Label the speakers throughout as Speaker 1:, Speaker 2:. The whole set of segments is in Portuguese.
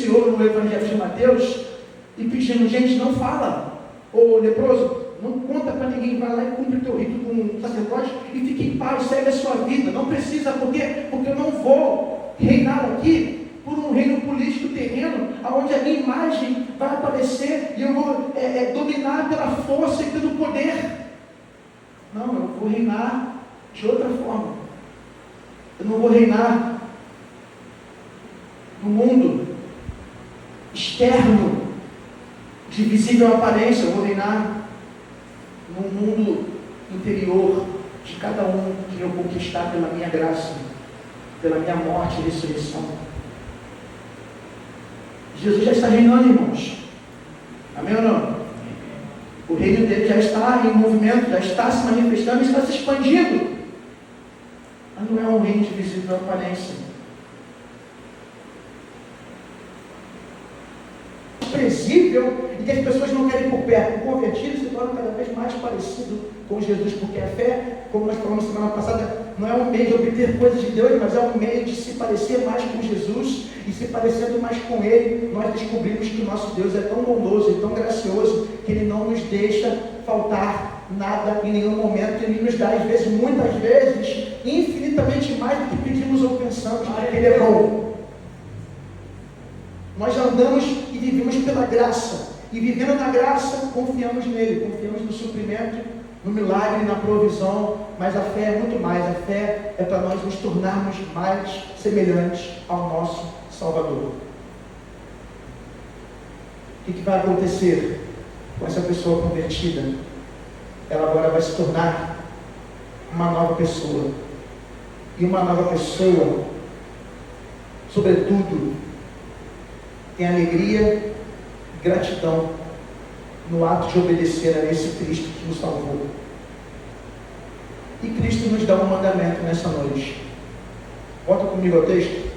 Speaker 1: denunciou no Evangelho de Mateus e pedindo, gente, não fala, ô leproso, não conta para ninguém, vai lá e cumpre o teu rito com o sacerdote e fique em paz, segue a sua vida, não precisa, por quê? Porque eu não vou reinar aqui por um reino político terreno, onde a minha imagem vai aparecer e eu vou dominar pela força e pelo poder. Não, eu vou reinar de outra forma. Eu não vou reinar no mundo externo, de visível aparência, eu vou reinar no mundo interior de cada um que eu conquistar pela minha graça, pela minha morte e ressurreição. Jesus já está reinando, irmãos. Amém ou não? O reino dele já está em movimento, já está se manifestando, está se expandindo. Mas não é um reino de visível aparência. Desprezível e que as pessoas não querem ir por perto. O convertido se torna cada vez mais parecido com Jesus, porque a fé, como nós falamos semana passada, não é um meio de obter coisas de Deus, mas é um meio de se parecer mais com Jesus, e se parecendo mais com Ele, nós descobrimos que o nosso Deus é tão bondoso e tão gracioso, que Ele não nos deixa faltar nada em nenhum momento. Ele nos dá, às vezes, muitas vezes, infinitamente mais do que pedimos ou pensamos, porque Ele é bom. Nós andamos e vivemos pela graça, e vivendo na graça, confiamos nele, confiamos no suprimento, no milagre, na provisão, mas a fé é muito mais. A fé é para nós nos tornarmos mais semelhantes ao nosso Salvador. O que vai acontecer com essa pessoa convertida? Ela agora vai se tornar uma nova pessoa, e uma nova pessoa, sobretudo, tem alegria e gratidão no ato de obedecer a esse Cristo que nos salvou. E Cristo nos dá um mandamento nessa noite. Volta comigo ao texto.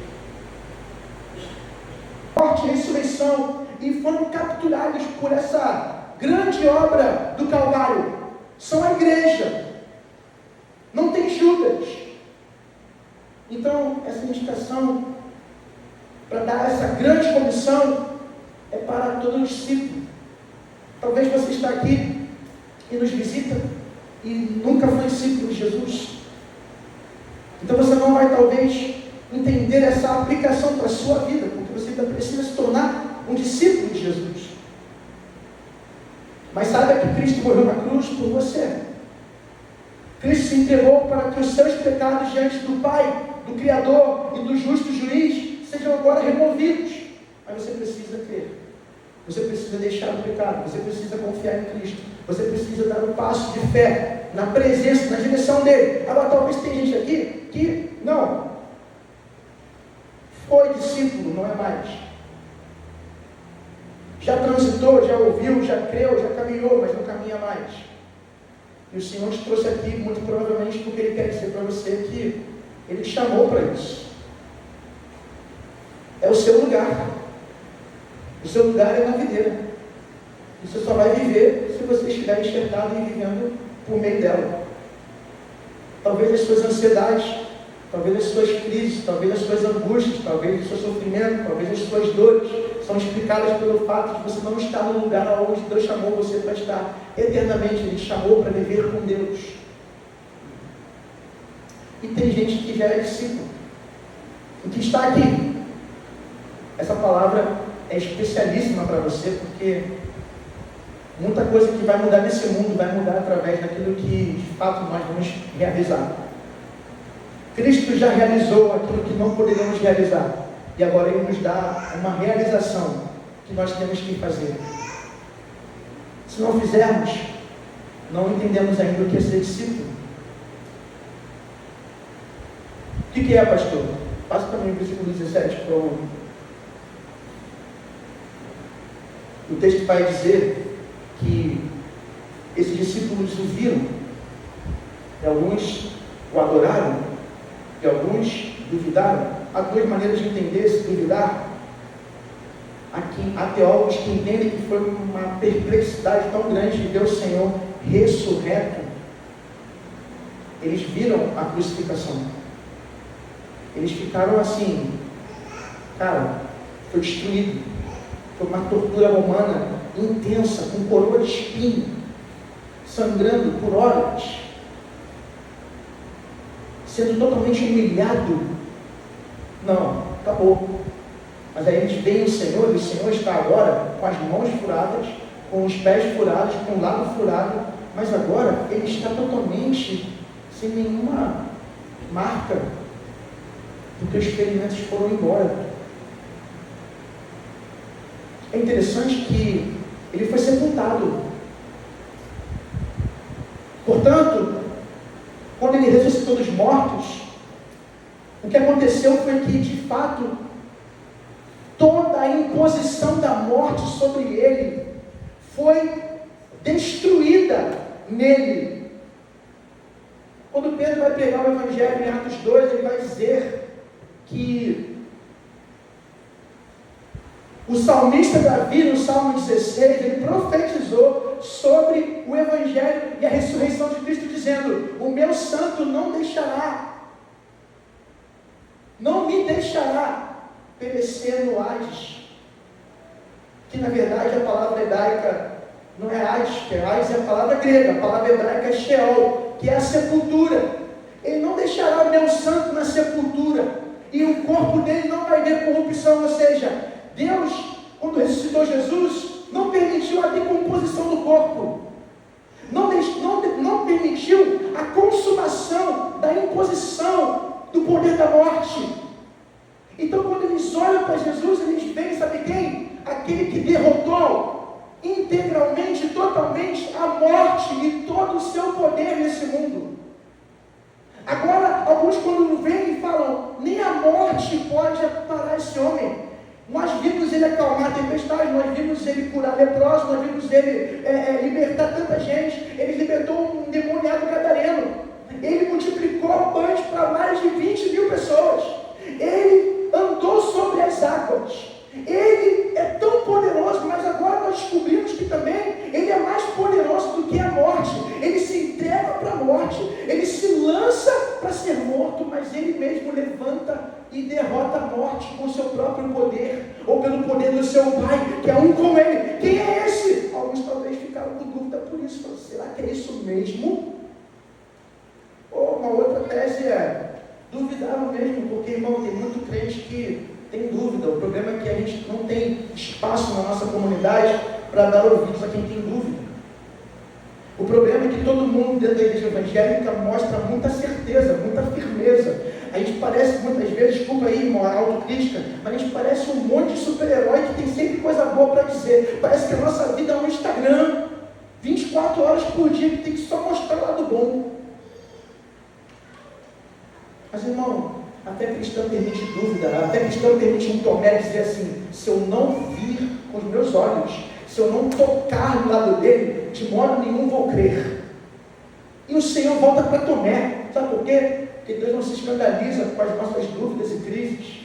Speaker 1: Morte e ressurreição, e foram capturados por essa grande obra do Calvário. São a igreja. Não tem Judas. Então, essa indicação para dar essa grande comissão é para todo discípulo. Talvez você está aqui e nos visita e nunca foi discípulo de Jesus. Então você não vai talvez entender essa aplicação para a sua vida, porque você ainda precisa se tornar um discípulo de Jesus. Mas saiba que Cristo morreu na cruz por você. Cristo se entregou para que os seus pecados diante do Pai, do Criador e do justo juiz sejam agora removidos. Mas você precisa crer. Você precisa deixar o pecado. Você precisa confiar em Cristo. Você precisa dar um passo de fé na presença, na direção dele. Agora, talvez tem gente aqui que não foi discípulo, não é mais. Já transitou, já ouviu, já creu, já caminhou, mas não caminha mais. E o Senhor te trouxe aqui, muito provavelmente, porque Ele quer dizer para você que Ele te chamou para isso. É o seu lugar. O seu lugar é na videira. E você só vai viver se você estiver enxertado e vivendo por meio dela. Talvez as suas ansiedades, talvez as suas crises, talvez as suas angústias, talvez o seu sofrimento, talvez as suas dores são explicadas pelo fato de você não estar no lugar onde Deus chamou você para estar eternamente. Ele te chamou para viver com Deus. E tem gente que já é discípulo e que está aqui. Essa palavra é especialíssima para você, porque muita coisa que vai mudar nesse mundo vai mudar através daquilo que de fato nós vamos realizar. Cristo já realizou aquilo que não poderíamos realizar, e agora Ele nos dá uma realização que nós temos que fazer. Se não fizermos, não entendemos ainda o que é ser discípulo. O que é, pastor? Passa para mim o versículo 17, por favor. O texto vai dizer que esses discípulos o viram, e alguns o adoraram, e alguns duvidaram. Há duas maneiras de entender esse duvidar. Há teólogos que entendem que foi uma perplexidade tão grande de ver o Senhor ressurreto. Eles viram a crucificação. Eles ficaram assim, cara, foi destruído. Foi uma tortura romana intensa, com coroa de espinho, sangrando por horas, sendo totalmente humilhado. Não, acabou. Mas aí eles veem o Senhor, e o Senhor está agora com as mãos furadas, com os pés furados, com o lado furado, mas agora ele está totalmente sem nenhuma marca, porque os ferimentos foram embora. É interessante que ele foi sepultado. Portanto, quando ele ressuscitou dos mortos, o que aconteceu foi que, de fato, toda a imposição da morte sobre ele foi destruída nele. Quando Pedro vai pregar o Evangelho em Atos 2, ele vai dizer que o salmista Davi, no Salmo 16, ele profetizou sobre o Evangelho e a ressurreição de Cristo, dizendo: o meu santo não me deixará perecer no Hades. Que na verdade a palavra hebraica não é Hades, que Hades é a palavra grega, a palavra hebraica é Sheol, que é a sepultura. Ele não deixará o meu santo na sepultura, e o corpo dele não vai ver corrupção, ou seja, Deus, quando ressuscitou Jesus, não permitiu a decomposição do corpo, não permitiu a consumação da imposição do poder da morte. Então, quando eles olham para Jesus, eles veem, sabe quem? Aquele que derrotou integralmente, totalmente a morte e todo o seu poder nesse mundo. Agora, alguns quando vêm e falam, nem a morte pode parar esse homem. Nós vimos ele acalmar a tempestade, nós vimos ele curar leprosos, nós vimos ele libertar tanta gente. Ele libertou um demoniado gadareno. Ele multiplicou pães para mais de 20 mil pessoas. Ele andou sobre as águas. Ele é tão poderoso, mas agora nós descobrimos que também ele é mais poderoso do que a morte. Ele se entrega para a morte, ele se lança para ser morto, mas ele mesmo levanta e derrota a morte com o seu próprio poder, ou pelo poder do seu Pai, que é um com ele. Quem é esse? Alguns talvez ficaram com dúvida por isso. Falaram, será que é isso mesmo? Ou uma outra tese é, duvidaram mesmo, porque, irmão, tem muito crente que tem dúvida. O problema é que a gente não tem espaço na nossa comunidade para dar ouvidos a quem tem dúvida. O problema é que todo mundo dentro da igreja evangélica mostra muita certeza, muita firmeza. A gente parece muitas vezes, desculpa aí, uma autocrítica, mas a gente parece um monte de super-herói que tem sempre coisa boa para dizer. Parece que a nossa vida é um Instagram, 24 horas por dia, que tem que só mostrar o lado bom. Mas, irmão, até cristão permite dúvida, até cristão permite um Tomé dizer assim, se eu não vir com os meus olhos, se eu não tocar no lado dele, de modo nenhum vou crer. E o Senhor volta para Tomé, sabe por quê? Porque Deus não se escandaliza com as nossas dúvidas e crises.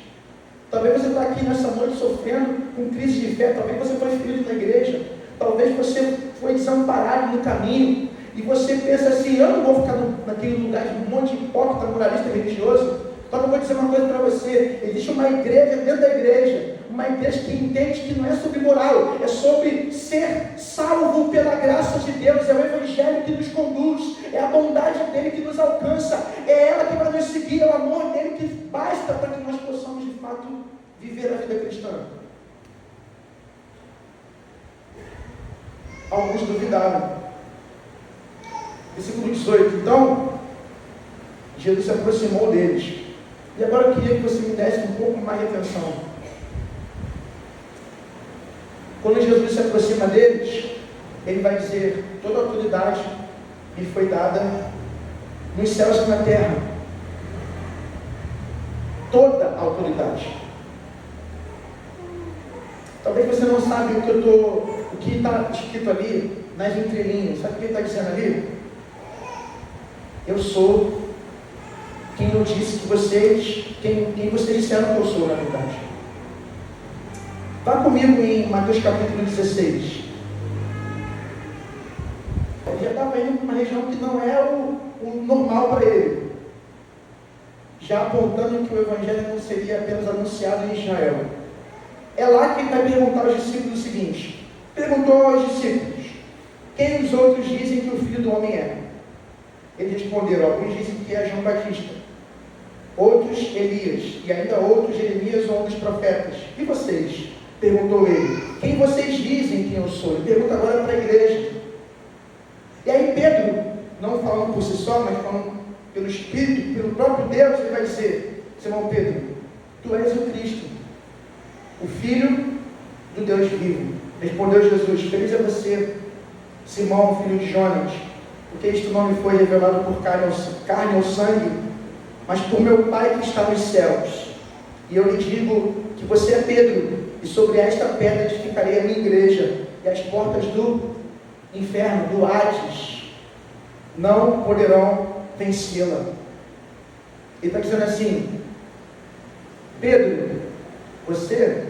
Speaker 1: Talvez você está aqui nessa noite sofrendo com crise de fé, talvez você foi ferido na igreja, talvez você foi desamparado no caminho, e você pensa assim, eu não vou ficar naquele lugar de um monte de hipócrita, moralista religioso. Só que eu vou dizer uma coisa para você, existe uma igreja dentro da igreja, uma igreja que entende que não é sobre moral, é sobre ser salvo pela graça de Deus, é o Evangelho que nos conduz, é a bondade dele que nos alcança, é ela que vai nos seguir, é o amor dele que basta para que nós possamos de fato viver a vida cristã. Alguns duvidaram. Versículo 18, então, Jesus se aproximou deles. E agora eu queria que você me desse um pouco mais de atenção. Quando Jesus se aproxima deles, ele vai dizer, toda a autoridade me foi dada nos céus e na terra. Toda a autoridade. Talvez você não sabe o que está escrito ali nas entrelinhas. Sabe o que ele está dizendo ali? Eu sou quem eu disse que vocês, quem vocês disseram que eu sou, na verdade. Vá comigo em Mateus capítulo 16. Ele já estava indo para uma região que não é o normal para ele. Já apontando que o Evangelho não seria apenas anunciado em Israel. É lá que ele vai perguntar aos discípulos o seguinte: perguntou aos discípulos, quem os outros dizem que o Filho do Homem é? Eles responderam, alguns dizem que é João Batista, outros Elias, e ainda outros Jeremias ou um dos profetas. E vocês? Perguntou ele, quem vocês dizem que eu sou? Ele pergunta agora para a igreja. E aí Pedro, não falando por si só, mas falando pelo Espírito, pelo próprio Deus, ele vai dizer, Simão Pedro, tu és o Cristo, o Filho do Deus vivo. Respondeu Jesus, feliz é você, Simão, filho de Jonas, porque isto não me foi revelado por carne ou sangue, mas por meu Pai que está nos céus. E eu lhe digo que você é Pedro, e sobre esta pedra edificarei a minha igreja, e as portas do inferno, do Hades, não poderão vencê-la. Ele está dizendo assim, Pedro, você,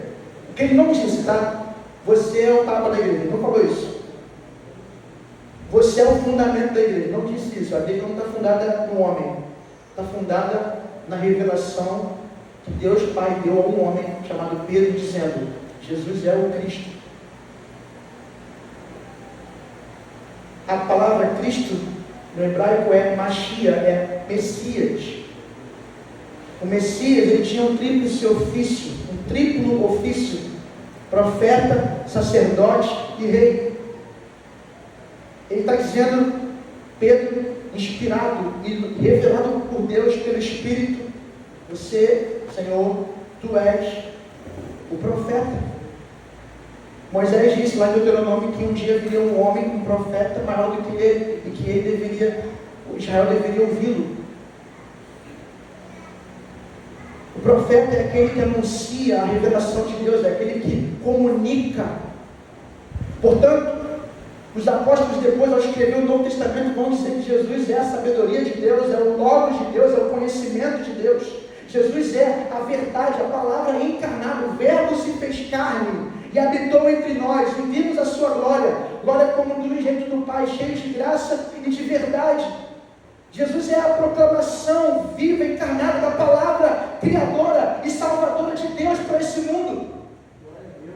Speaker 1: porque ele não disse, tá? Você é o Papa da igreja, ele não falou isso. Você é o fundamento da igreja, não disse isso. A igreja não está fundada no homem, está fundada na revelação que Deus Pai deu a um homem chamado Pedro, dizendo, Jesus é o Cristo. A palavra Cristo no hebraico é Machia, é Messias. O Messias, ele tinha um triplo ofício, profeta, sacerdote e rei. Ele está dizendo, Pedro, inspirado e revelado por Deus pelo Espírito, você, Senhor, tu és o profeta. Moisés disse lá em Deuteronômio que um dia viria um homem, um profeta maior do que ele, e que Israel deveria ouvi-lo. O profeta é aquele que anuncia a revelação de Deus, é aquele que comunica. Portanto, os apóstolos, depois, ao escrever o Novo Testamento, vão dizer que Jesus é a sabedoria de Deus, é o Logos de Deus, é o conhecimento de Deus. Jesus é a verdade, a palavra encarnada, o Verbo se fez carne e habitou entre nós, e vimos a sua glória, glória como do unigênito do Pai, cheio de graça e de verdade. Jesus é a proclamação viva, encarnada da palavra criadora e salvadora de Deus para esse mundo.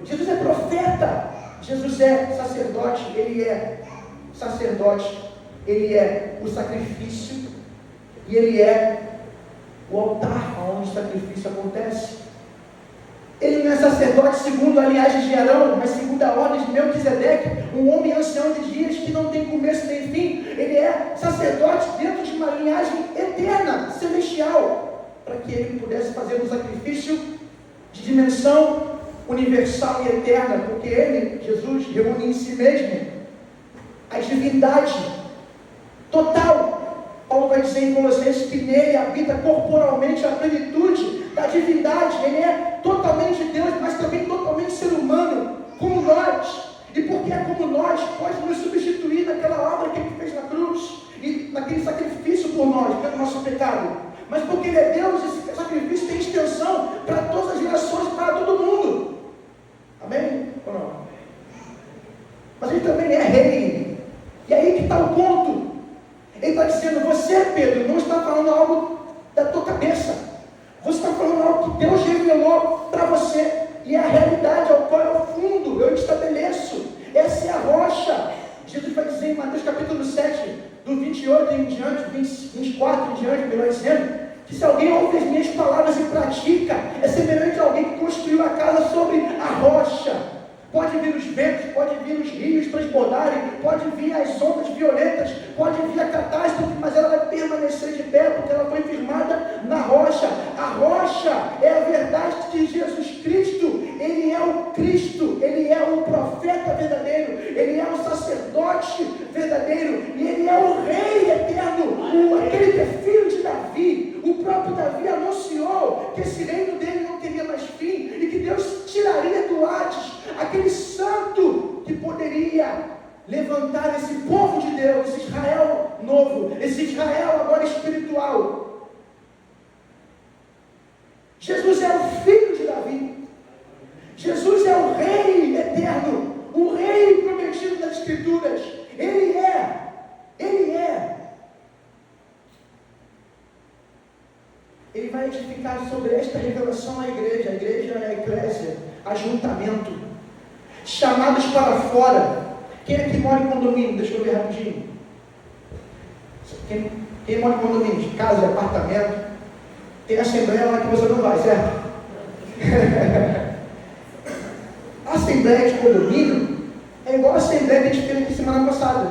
Speaker 1: Jesus é profeta, Jesus é sacerdote, ele é sacerdote, ele é o sacrifício e ele é o altar onde o sacrifício acontece. Ele não é sacerdote segundo a linhagem de Arão, mas segundo a ordem de Melquisedeque, um homem ancião de dias que não tem começo nem fim. Ele é sacerdote dentro de uma linhagem eterna, celestial, para que ele pudesse fazer um sacrifício de dimensão universal e eterna, porque ele, Jesus, reúne em si mesmo a divindade total. Paulo vai dizer em Colossenses que nele habita corporalmente a plenitude da divindade. Ele é totalmente Deus, mas também totalmente ser humano, como nós. E porque é como nós, pode nos substituir naquela obra que ele fez na cruz e naquele sacrifício por nós, pelo nosso pecado. Mas porque ele é Deus, esse sacrifício tem extensão para todas as gerações, para todo mundo. Amém? Ou não? Mas ele também é rei. E aí que está o ponto. Ele está dizendo, você, Pedro, não está falando algo da tua cabeça. Você está falando algo que Deus revelou para você. E é a realidade ao qual eu fundo, eu estabeleço. Essa é a rocha. Jesus vai dizer em Mateus capítulo 7, do 28 em diante, 24 em diante, melhor dizendo, que se alguém ouve as minhas palavras e pratica, é semelhante a alguém que construiu a casa sobre a rocha. Pode vir os ventos, pode vir os rios transbordarem, pode vir as ondas violentas, pode vir a catástrofe, mas ela vai permanecer de pé, porque ela foi firmada na rocha. A rocha é a verdade de Jesus Cristo. Ele é o Cristo, ele é o profeta verdadeiro, ele é o sacerdote verdadeiro, e ele é o rei eterno, aquele que é filho de Davi. O próprio Davi anunciou que esse reino dele não teria mais fim, e que Deus tiraria do Hades aquele santo que poderia levantar esse povo de Deus, esse Israel novo, esse Israel agora espiritual. Jesus é o filho de Davi. Jesus é o rei eterno, o rei prometido das Escrituras. Ele é. Ele vai edificar sobre esta revelação a igreja é a eclésia, ajuntamento, chamados para fora. Quem é que mora em condomínio? Deixa eu ver rapidinho. Quem mora em condomínio? De casa, de apartamento. Tem assembleia lá que você não vai, certo? A assembleia de condomínio é igual a assembleia que a gente fez aqui semana passada.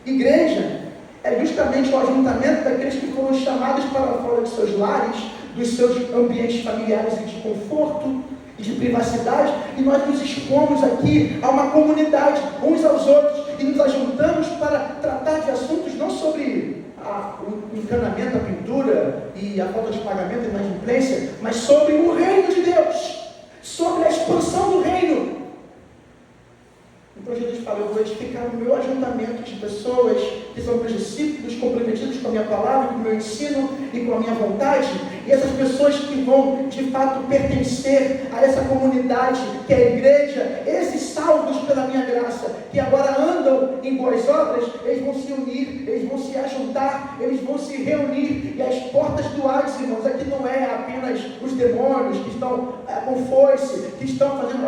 Speaker 1: Igreja é justamente o ajuntamento daqueles que foram chamados para fora de seus lares, dos seus ambientes familiares e de conforto e de privacidade, e nós nos expomos aqui a uma comunidade, uns aos outros, e nos ajuntamos para tratar de assuntos não sobre o encanamento, a pintura e a falta de pagamento e inadimplência, mas sobre o reino de Deus, sobre a expansão do reino. Então Jesus fala, eu vou edificar o meu ajuntamento de pessoas que são meus discípulos, comprometidos com a minha palavra, com o meu ensino e com a minha vontade, e essas pessoas que vão de fato pertencer a essa comunidade que é a igreja, esses salvos pela minha graça, que agora andam em boas obras, eles vão se unir, eles vão se ajuntar, eles vão se reunir, e as portas do Hades, irmãos, aqui não é apenas os demônios que estão com foice, que estão fazendo...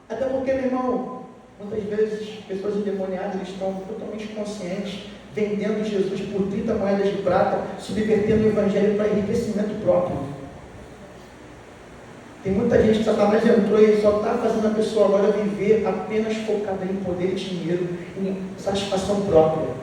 Speaker 1: Até porque, meu irmão, muitas vezes pessoas endemoniadas estão totalmente conscientes, vendendo Jesus por 30 moedas de prata, subvertendo o evangelho para enriquecimento próprio. Tem muita gente que Satanás entrou e só está fazendo a pessoa agora viver apenas focada em poder e dinheiro, em satisfação própria.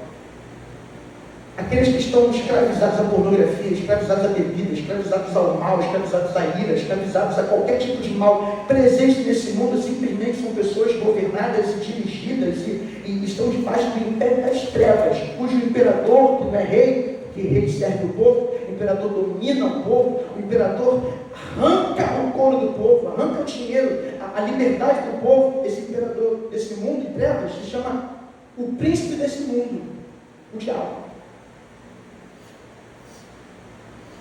Speaker 1: Aqueles que estão escravizados à pornografia, escravizados à bebida, escravizados ao mal, escravizados à ira, escravizados a qualquer tipo de mal presente nesse mundo, simplesmente são pessoas governadas e dirigidas e estão debaixo do império das trevas, cujo imperador, que não é rei, que rei serve o povo, o imperador domina o povo, o imperador arranca o couro do povo, arranca o dinheiro, a liberdade do povo. Esse imperador desse mundo de trevas se chama o príncipe desse mundo, o diabo.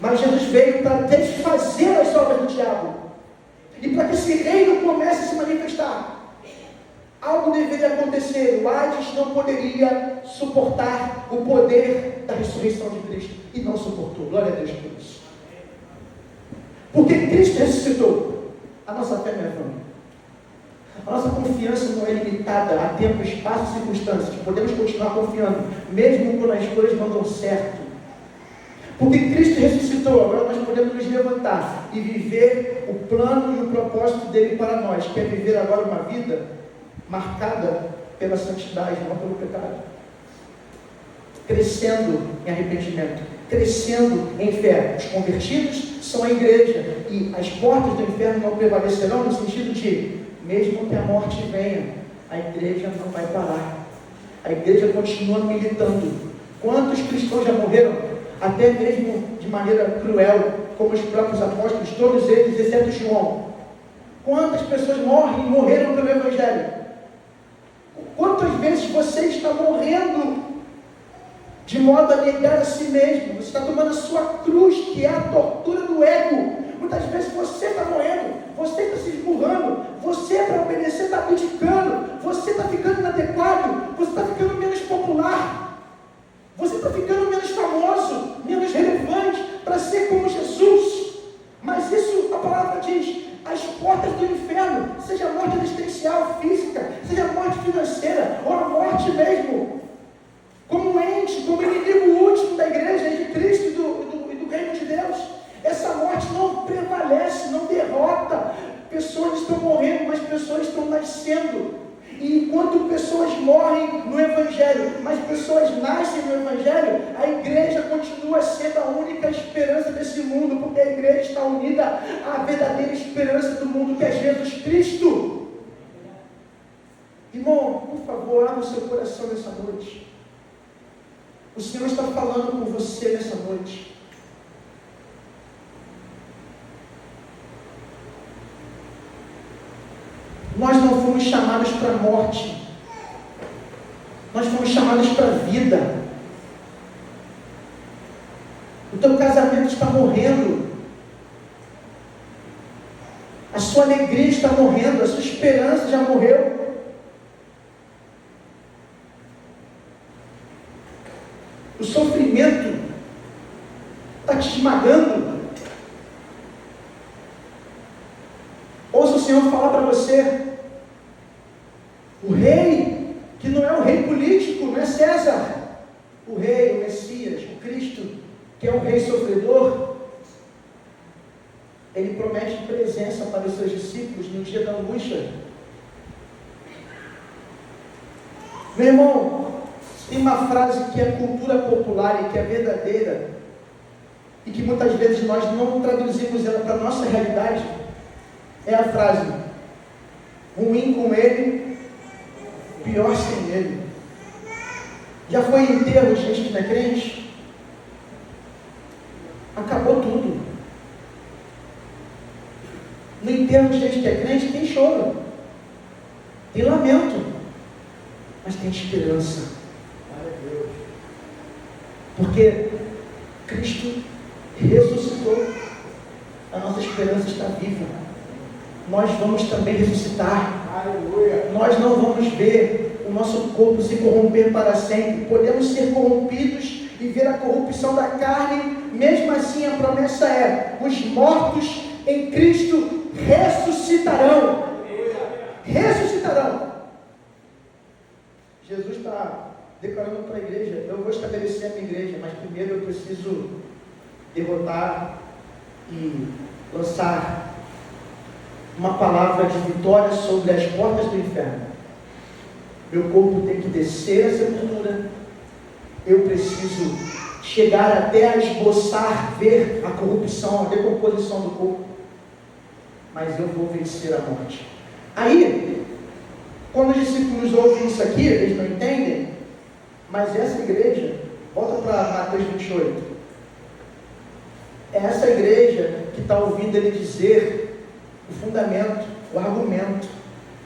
Speaker 1: Mas Jesus veio para desfazer as obras do diabo. E para que esse reino comece a se manifestar, algo deveria acontecer. O Hades não poderia suportar o poder da ressurreição de Cristo. E não suportou. Glória a Deus por isso. Porque Cristo ressuscitou. A nossa fé não é vã. A nossa confiança não é limitada a tempo, espaço e circunstâncias. Podemos continuar confiando, mesmo quando as coisas não dão certo. Porque Cristo ressuscitou, agora nós podemos nos levantar e viver o plano e o propósito dele para nós, que é viver agora uma vida marcada pela santidade, não pelo pecado. Crescendo em arrependimento, crescendo em fé. Os convertidos são a igreja, e as portas do inferno não prevalecerão, no sentido de, mesmo que a morte venha, a igreja não vai parar. A igreja continua militando. Quantos cristãos já morreram? Até mesmo de maneira cruel, como os próprios apóstolos, todos eles, exceto João. Quantas pessoas morreram pelo Evangelho? Quantas vezes você está morrendo de modo a negar a si mesmo? Você está tomando a sua cruz, que é a tortura do ego. Muitas vezes você está morrendo, você está se esburrando, você para obedecer está abdicando, você está ficando inadequado, você está ficando menos popular. Você está ficando menos famoso, menos relevante para ser como Jesus. Mas isso a palavra diz, as portas do inferno, seja a morte existencial, física, seja a morte financeira, ou a morte mesmo, como ente, como inimigo último da igreja, de Cristo e do reino de Deus. Essa morte não prevalece, não derrota. Pessoas estão morrendo, mas pessoas estão nascendo. E enquanto pessoas morrem no Evangelho, mas pessoas nascem no Evangelho, a igreja continua sendo a única esperança desse mundo, porque a igreja está unida à verdadeira esperança do mundo, que é Jesus Cristo. Irmão, por favor, abra o seu coração nessa noite. O Senhor está falando com você nessa noite. Nós não fomos chamados para a morte. Nós fomos chamados para a vida. O teu casamento está morrendo. A sua alegria está morrendo. A sua esperança já morreu. O sofrimento está te esmagando. Ou Senhor falar para você. O rei, que não é o rei político, não é César. O rei, o Messias, o Cristo, que é o rei sofredor, ele promete presença para os seus discípulos no dia da angústia. Meu irmão, tem uma frase que é cultura popular e que é verdadeira, e que muitas vezes nós não traduzimos ela para a nossa realidade. É a frase: ruim com ele, pior sem ele. Já foi em enterro de gente que não é crente? Acabou tudo. No enterro de gente que é crente tem choro, tem lamento, mas tem esperança. Porque Cristo ressuscitou. A nossa esperança está viva. Nós vamos também ressuscitar. Aleluia. Nós não vamos ver o nosso corpo se corromper para sempre. Podemos ser corrompidos e ver a corrupção da carne. Mesmo assim, a promessa é: os mortos em Cristo ressuscitarão. Ressuscitarão. Jesus está declarando para a igreja: eu vou estabelecer a minha igreja, mas primeiro eu preciso derrotar e lançar uma palavra de vitória sobre as portas do inferno. Meu corpo tem que descer a sepultura. Eu preciso chegar até a esboçar, ver a corrupção, a decomposição do corpo, mas eu vou vencer a morte. Aí, quando os discípulos ouvem isso aqui, eles não entendem, mas essa igreja, volta para Mateus 28, é essa igreja que está ouvindo ele dizer o fundamento, o argumento,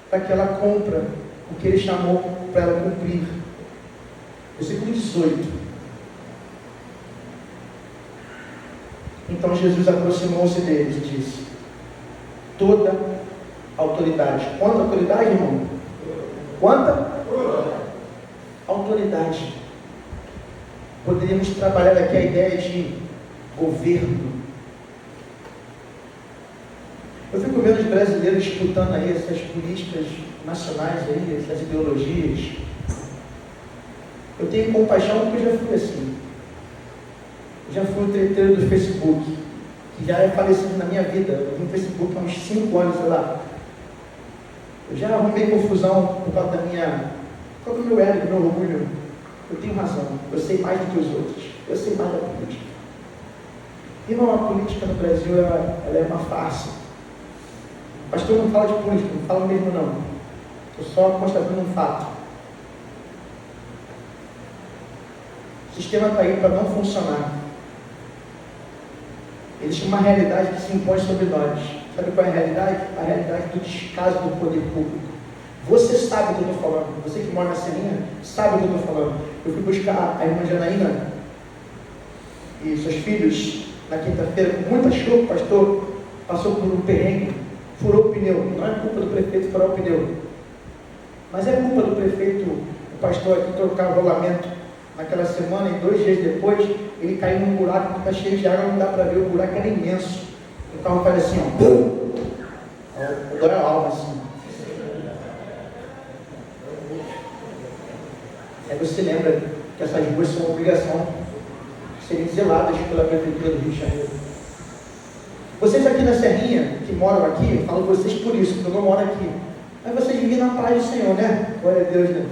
Speaker 1: para que ela cumpra o que ele chamou para ela cumprir. Versículo 18. Então Jesus aproximou-se deles e disse: toda autoridade. Quanta autoridade, irmão? Quanta? Autoridade. Poderíamos trabalhar aqui a ideia de governo. Eu fico vendo os brasileiros disputando aí essas políticas nacionais aí, essas ideologias. Eu tenho compaixão porque eu já fui assim. Eu já fui o treteiro do Facebook, que já é falecido na minha vida. Eu vi no Facebook há uns 5 anos, sei lá. Eu já arrumei confusão por causa do meu ego, do meu orgulho. Eu tenho razão, eu sei mais do que os outros, eu sei mais da política. Irmão, a política no Brasil, ela é uma farsa. O pastor não fala de política, não fala mesmo não. Estou só constatando um fato. O sistema está aí para não funcionar. Existe uma realidade que se impõe sobre nós. Sabe qual é a realidade? A realidade do descaso do poder público. Você sabe o que eu estou falando. Você que mora na Serrinha sabe o que eu estou falando. Eu fui buscar a irmã Janaína e seus filhos na quinta-feira com muita chuva. O pastor passou por um perrengue, furou o pneu. Não é culpa do prefeito furar o pneu, mas é culpa do prefeito, o pastor aqui, trocar o rolamento naquela semana, e 2 dias depois ele caiu num buraco que está cheio de água, não dá para ver, o buraco era imenso. O carro faz assim, ó, dói a alma assim. Aí você lembra que essas ruas são uma obrigação de serem zeladas pela Prefeitura do Rio de Janeiro. Vocês aqui na Serrinha, que moram aqui, eu falo vocês por isso, porque eu não moro aqui, mas vocês vivem na paz do Senhor, né? Glória a Deus, né?